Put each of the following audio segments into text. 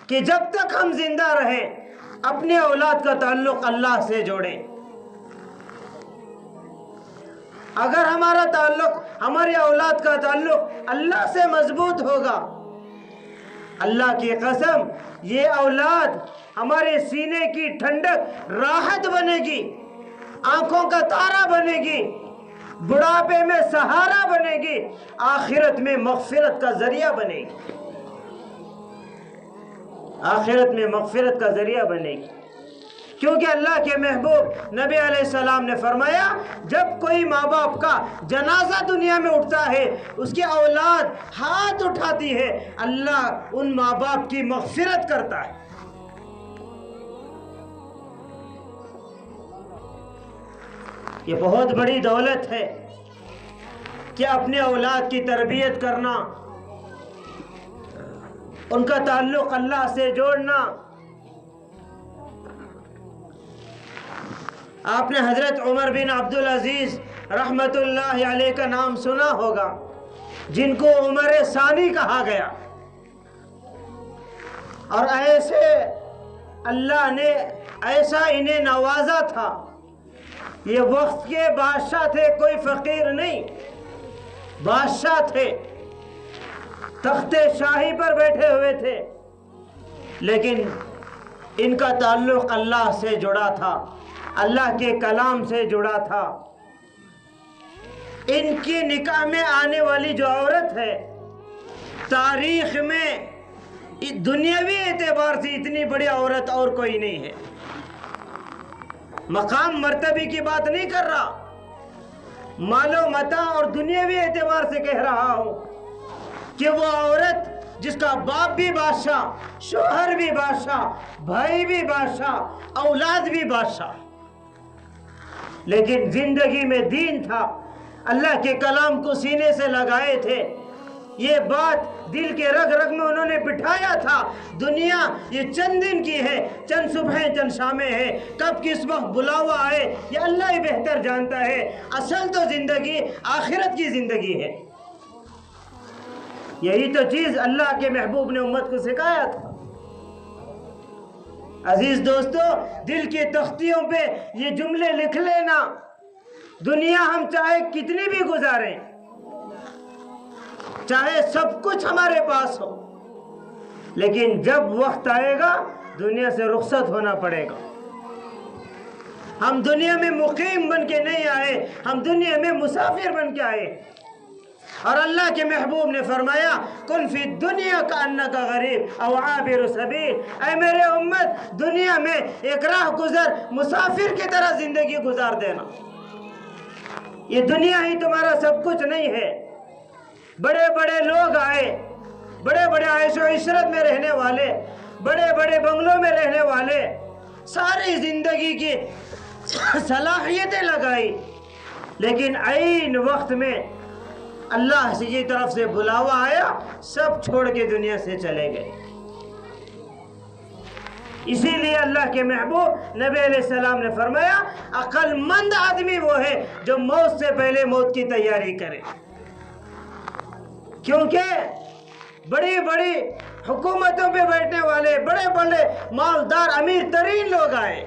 کہ جب تک ہم زندہ رہیں اپنے اولاد کا تعلق اللہ سے جوڑیں. اگر ہمارا تعلق، ہمارے اولاد کا تعلق اللہ سے مضبوط ہوگا، اللہ کی قسم یہ اولاد ہمارے سینے کی ٹھنڈک، راحت بنے گی، آنکھوں کا تارا بنے گی، بڑھاپے میں سہارا بنے گی، آخرت میں مغفرت کا ذریعہ بنے گی، آخرت میں مغفرت کا ذریعہ بنے گی. کیونکہ اللہ کے محبوب نبی علیہ السلام نے فرمایا جب کوئی ماں باپ کا جنازہ دنیا میں اٹھتا ہے، اس کی اولاد ہاتھ اٹھاتی ہے، اللہ ان ماں باپ کی مغفرت کرتا ہے. یہ بہت بڑی دولت ہے کہ اپنے اولاد کی تربیت کرنا، ان کا تعلق اللہ سے جوڑنا. آپ نے حضرت عمر بن عبدالعزیز رحمت اللہ علیہ کا نام سنا ہوگا، جن کو عمر ثانی کہا گیا. اور ایسے اللہ نے ایسا انہیں نوازا تھا. یہ وقت کے بادشاہ تھے، کوئی فقیر نہیں، بادشاہ تھے، تخت شاہی پر بیٹھے ہوئے تھے، لیکن ان کا تعلق اللہ سے جڑا تھا، اللہ کے کلام سے جڑا تھا. ان کی نکاح میں آنے والی جو عورت ہے، تاریخ میں دنیاوی اعتبار سے اتنی بڑی عورت اور کوئی نہیں ہے. مقام مرتبے کی بات نہیں کر رہا، مال و متاع اور دنیاوی اعتبار سے کہہ رہا ہوں کہ وہ عورت جس کا باپ بھی بادشاہ، شوہر بھی بادشاہ، بھائی بھی بادشاہ، اولاد بھی بادشاہ، لیکن زندگی میں دین تھا، اللہ کے کلام کو سینے سے لگائے تھے. یہ بات دل کے رگ رگ میں انہوں نے بٹھایا تھا. دنیا یہ چند دن کی ہے، چند صبحیں چند شامیں ہیں، کب کس وقت بلاوا آئے یہ اللہ ہی بہتر جانتا ہے. اصل تو زندگی آخرت کی زندگی ہے. یہی تو چیز اللہ کے محبوب نے امت کو سکھایا تھا. عزیز دوستو، دل کی تختیوں پہ یہ جملے لکھ لینا. دنیا ہم چاہے کتنی بھی گزاریں، چاہے سب کچھ ہمارے پاس ہو، لیکن جب وقت آئے گا دنیا سے رخصت ہونا پڑے گا. ہم دنیا میں مقیم بن کے نہیں آئے، ہم دنیا میں مسافر بن کے آئے. اور اللہ کے محبوب نے فرمایا کن فی الدنیا کأنک غریب او عابر سبیل. اے میرے امت، دنیا میں ایک راہ گزر، مسافر کی طرح زندگی گزار دینا. یہ دنیا ہی تمہارا سب کچھ نہیں ہے. بڑے بڑے لوگ آئے، بڑے بڑے عیش و عشرت میں رہنے والے، بڑے بڑے بنگلوں میں رہنے والے، ساری زندگی کی صلاحیتیں لگائی، لیکن عین وقت میں اللہ سے کی طرف سے بلاوا آیا، سب چھوڑ کے دنیا سے چلے گئے. اسی لیے اللہ کے محبوب نبی علیہ السلام نے فرمایا عقل مند آدمی وہ ہے جو موت سے پہلے موت کی تیاری کرے. کیونکہ بڑی بڑی حکومتوں پہ بیٹھنے والے بڑے بڑے مالدار امیر ترین لوگ آئے،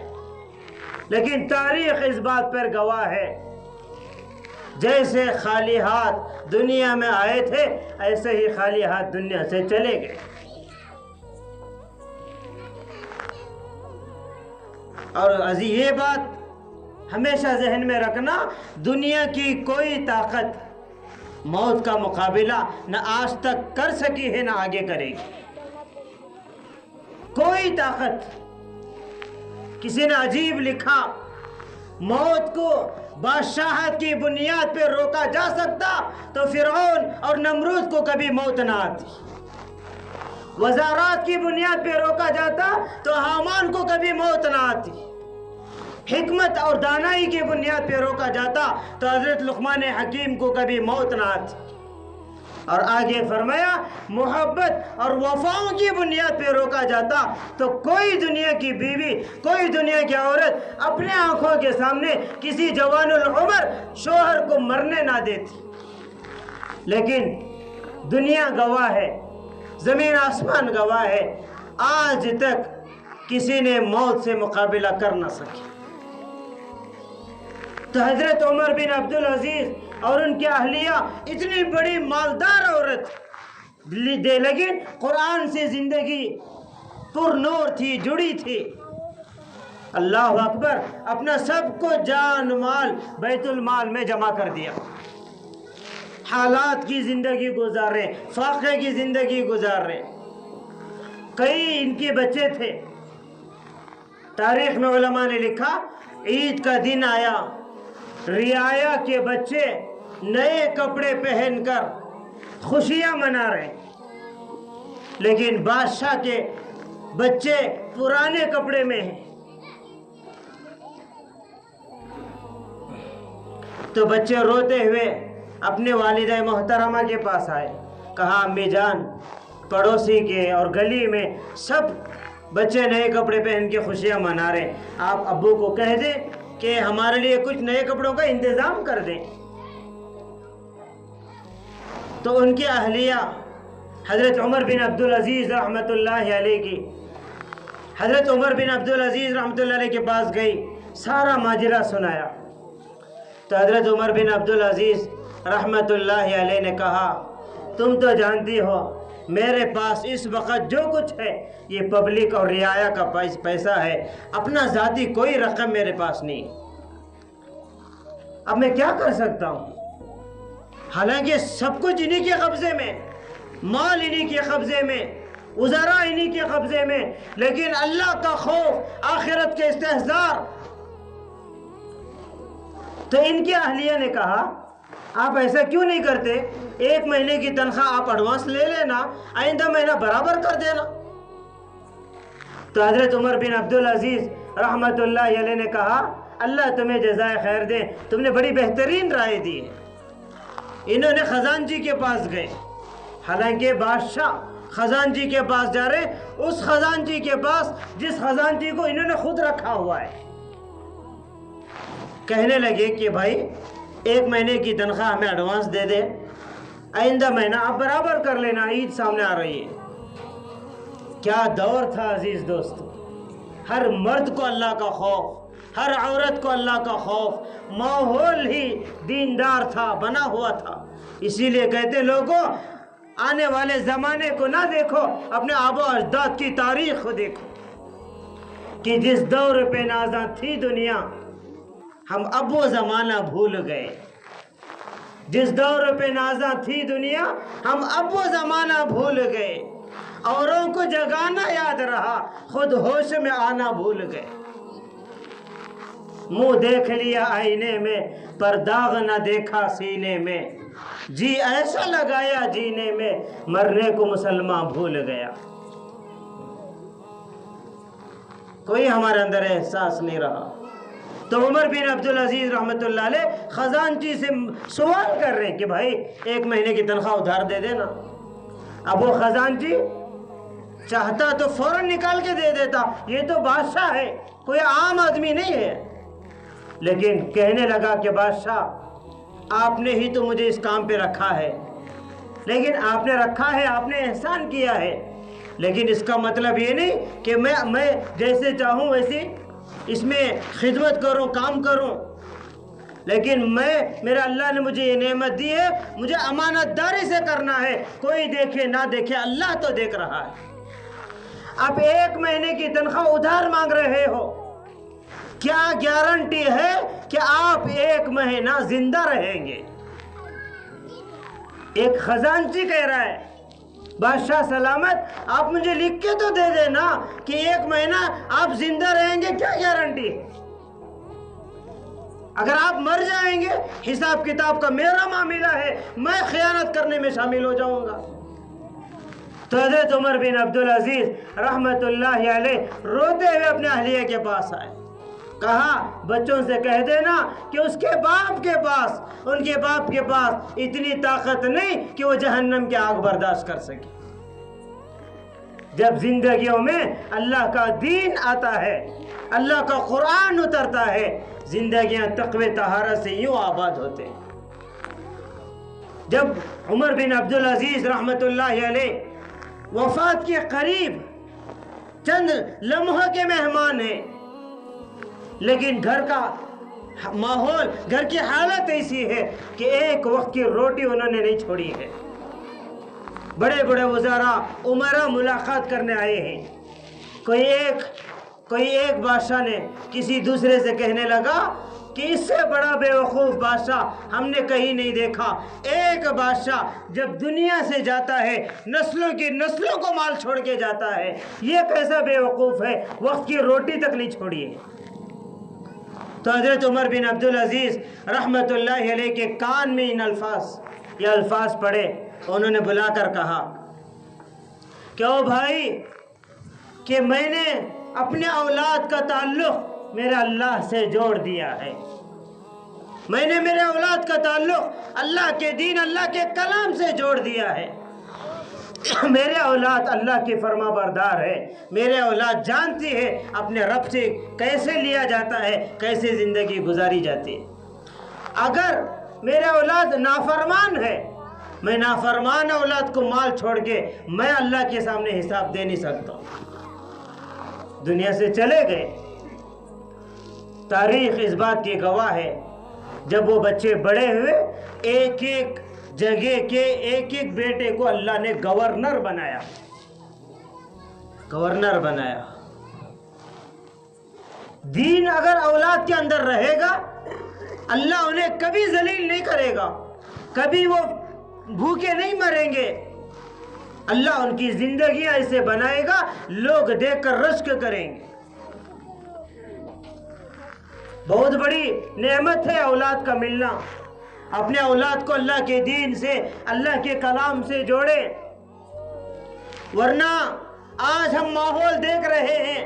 لیکن تاریخ اس بات پر گواہ ہے جیسے خالی ہاتھ دنیا میں آئے تھے ایسے ہی خالی ہاتھ دنیا سے چلے گئے. اور یہ بات ہمیشہ ذہن میں رکھنا، دنیا کی کوئی طاقت موت کا مقابلہ نہ آج تک کر سکی ہے نہ آگے کرے گی. کوئی طاقت. کسی نے عجیب لکھا موت کو بادشاہت کی بنیاد پہ روکا جا سکتا تو فرعون اور نمرود کو کبھی موت نہ آتی. وزارات کی بنیاد پہ روکا جاتا تو حامان کو کبھی موت نہ آتی. حکمت اور دانائی کی بنیاد پہ روکا جاتا تو حضرت لقمان حکیم کو کبھی موت نہ آتی. اور آگے فرمایا محبت اور وفاؤں کی بنیاد پہ روکا جاتا تو کوئی دنیا کی بیوی، کوئی دنیا کی عورت اپنے آنکھوں کے سامنے کسی جوان العمر شوہر کو مرنے نہ دیتی. لیکن دنیا گواہ ہے، زمین آسمان گواہ ہے، آج تک کسی نے موت سے مقابلہ کر نہ سکے۔ تو حضرت عمر بن عبدالعزیز اور ان کی اہلیہ اتنی بڑی مالدار عورت دے، لیکن قرآن سے زندگی پر نور تھی، جڑی تھی۔ اللہ اکبر، اپنا سب کو جان مال بیت المال میں جمع کر دیا، حالات کی زندگی گزار رہے، فاقے کی زندگی گزار رہے۔ کئی ان کے بچے تھے، تاریخ میں علماء نے لکھا عید کا دن آیا، رعایا کے بچے نئے کپڑے پہن کر خوشیاں منا رہے، لیکن بادشاہ کے بچے پرانے کپڑے میں ہیں۔ تو بچے روتے ہوئے اپنے والدہ محترمہ کے پاس آئے، کہا امی جان، پڑوسی کے اور گلی میں سب بچے نئے کپڑے پہن کے خوشیاں منا رہے، آپ ابو کو کہہ دیں کہ ہمارے لیے کچھ نئے کپڑوں کا انتظام کر دیں۔ تو ان کی اہلیہ حضرت عمر بن عبدالعزیز رحمۃ اللہ علیہ کی حضرت عمر بن عبدالعزیز رحمۃ اللہ علیہ کے پاس گئی، سارا ماجرا سنایا۔ تو حضرت عمر بن عبدالعزیز رحمۃ اللہ علیہ نے کہا تم تو جانتی ہو میرے پاس اس وقت جو کچھ ہے یہ پبلک اور رعایا کا پیسہ ہے، اپنا ذاتی کوئی رقم میرے پاس نہیں، اب میں کیا کر سکتا ہوں؟ حالانکہ سب کچھ انہی کے قبضے میں، مال انہی کے قبضے میں، وزراء انہی کے قبضے میں، لیکن اللہ کا خوف، آخرت کے استحضار۔ تو ان کی اہلیہ نے کہا آپ ایسا کیوں نہیں کرتے، 1 مہینے کی تنخواہ آپ ایڈوانس لے لینا، آئندہ مہینہ برابر کر دینا۔ تو حضرت عمر بن عبدالعزیز رحمۃ اللہ علیہ نے کہا اللہ تمہیں جزائے خیر دے، تم نے بڑی بہترین رائے دی ہے۔ انہوں نے خزانچی کے پاس گئے، حالانکہ بادشاہ خزانچی کے پاس جا رہے، اس خزانچی کے پاس جس خزانچی کو انہوں نے خود رکھا ہوا ہے۔ کہنے لگے کہ بھائی 1 مہینے کی تنخواہ ہمیں ایڈوانس دے دے، آئندہ مہینہ آپ برابر کر لینا، عید سامنے آ رہی ہے۔ کیا دور تھا عزیز دوستو، ہر مرد کو اللہ کا خوف، ہر عورت کو اللہ کا خوف، ماحول ہی دیندار تھا، بنا ہوا تھا۔ اسی لیے کہتے لوگوں آنے والے زمانے کو نہ دیکھو، اپنے آبا و اجداد کی تاریخ کو دیکھو کہ جس دور پہ نازاں تھی دنیا، ہم اب وہ زمانہ بھول گئے۔ جس دور پہ نازاں تھی دنیا، ہم اب وہ زمانہ بھول گئے۔ اوروں کو جگانا یاد رہا، خود ہوش میں آنا بھول گئے۔ منہ دیکھ لیا آئینے میں، پر داغ نہ دیکھا سینے میں، جی ایسا لگایا جینے میں، مرنے کو مسلمان بھول گیا۔ کوئی ہمارے اندر احساس نہیں رہا۔ تو عمر بن عبدالعزیز رحمۃ اللہ علیہ خزانچی سے سوال کر رہے ہیں کہ بھائی 1 مہینے کی تنخواہ ادھار دے دینا۔ اب وہ خزانچی چاہتا تو فوراً نکال کے دے دیتا، یہ تو بادشاہ ہے، کوئی عام آدمی نہیں ہے، لیکن کہنے لگا کہ بادشاہ آپ نے ہی تو مجھے اس کام پہ رکھا ہے، لیکن آپ نے رکھا ہے، آپ نے احسان کیا ہے، لیکن اس کا مطلب یہ نہیں کہ میں جیسے چاہوں ویسی اس میں خدمت کروں، کام کروں، لیکن میرا اللہ نے مجھے یہ نعمت دی ہے، مجھے امانت داری سے کرنا ہے، کوئی دیکھے نہ دیکھے اللہ تو دیکھ رہا ہے۔ اب 1 مہینے کی تنخواہ ادھار مانگ رہے ہو، کیا گارنٹی ہے کہ آپ 1 مہینہ زندہ رہیں گے؟ ایک خزانچی کہہ رہا ہے بادشاہ سلامت آپ مجھے لکھ کے تو دے دینا کہ 1 مہینہ آپ زندہ رہیں گے، کیا گارنٹی ہے؟ اگر آپ مر جائیں گے حساب کتاب کا میرا معاملہ ہے، میں خیانت کرنے میں شامل ہو جاؤں گا۔ تو حضرت عمر بن عبدالعزیز رحمت اللہ علیہ روتے ہوئے اپنے اہلیہ کے پاس آئے، کہا بچوں سے کہہ دینا کہ اس کے باپ کے پاس، ان کے باپ کے پاس اتنی طاقت نہیں کہ وہ جہنم کی آگ برداشت کر سکے۔ جب زندگیوں میں اللہ کا دین آتا ہے، اللہ کا قرآن اترتا ہے، زندگیاں تقوی طہارت سے یوں آباد ہوتے ہیں۔ جب عمر بن عبدالعزیز رحمت اللہ علیہ وفات کے قریب چند لمحوں کے مہمان ہیں، لیکن گھر کا ماحول، گھر کی حالت ایسی ہے کہ ایک وقت کی روٹی انہوں نے نہیں چھوڑی ہے۔ بڑے بڑے وزراء، امراء ملاقات کرنے آئے ہیں۔ کوئی ایک بادشاہ نے کسی دوسرے سے کہنے لگا کہ اس سے بڑا بیوقوف بادشاہ ہم نے کہیں نہیں دیکھا۔ ایک بادشاہ جب دنیا سے جاتا ہے نسلوں کی نسلوں کو مال چھوڑ کے جاتا ہے، یہ کیسا بیوقوف ہے، وقت کی روٹی تک نہیں چھوڑی ہے۔ تو حضرت عمر بن عبدالعزیز رحمت اللہ علیہ کے کان میں یہ الفاظ پڑے، انہوں نے بلا کر کہا کہ او بھائی، کہ میں نے اپنے اولاد کا تعلق میرے اللہ سے جوڑ دیا ہے، میں نے میرے اولاد کا تعلق اللہ کے دین، اللہ کے کلام سے جوڑ دیا ہے۔ میرے اولاد اللہ کی فرما بردار ہے، میرے اولاد جانتی ہے اپنے رب سے کیسے لیا جاتا ہے، کیسے زندگی گزاری جاتی ہے۔ اگر میرے اولاد نافرمان ہے، میں نافرمان اولاد کو مال چھوڑ کے میں اللہ کے سامنے حساب دے نہیں سکتا۔ دنیا سے چلے گئے۔ تاریخ اس بات کی گواہ ہے، جب وہ بچے بڑے ہوئے، ایک ایک جگہ کے ایک ایک بیٹے کو اللہ نے گورنر بنایا۔ دین اگر اولاد کے اندر رہے گا، اللہ انہیں کبھی ذلیل نہیں کرے گا، کبھی وہ بھوکے نہیں مریں گے۔ اللہ ان کی زندگیاں ایسے بنائے گا، لوگ دیکھ کر رشک کریں گے۔ بہت بڑی نعمت ہے اولاد کا ملنا۔ اپنے اولاد کو اللہ کے دین سے، اللہ کے کلام سے جوڑے، ورنہ آج ہم ماحول دیکھ رہے ہیں،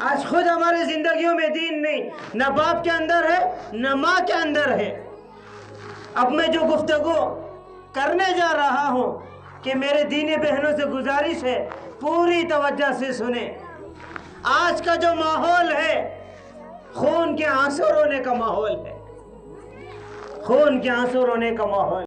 آج خود ہمارے زندگیوں میں دین نہیں، نہ باپ کے اندر ہے نہ ماں کے اندر ہے۔ اب میں جو گفتگو کرنے جا رہا ہوں کہ میرے دینی بہنوں سے گزارش ہے، پوری توجہ سے سنیں۔ آج کا جو ماحول ہے، خون کے آنسو رونے کا ماحول ہے، خون کے آنسو رونے کا ماحول۔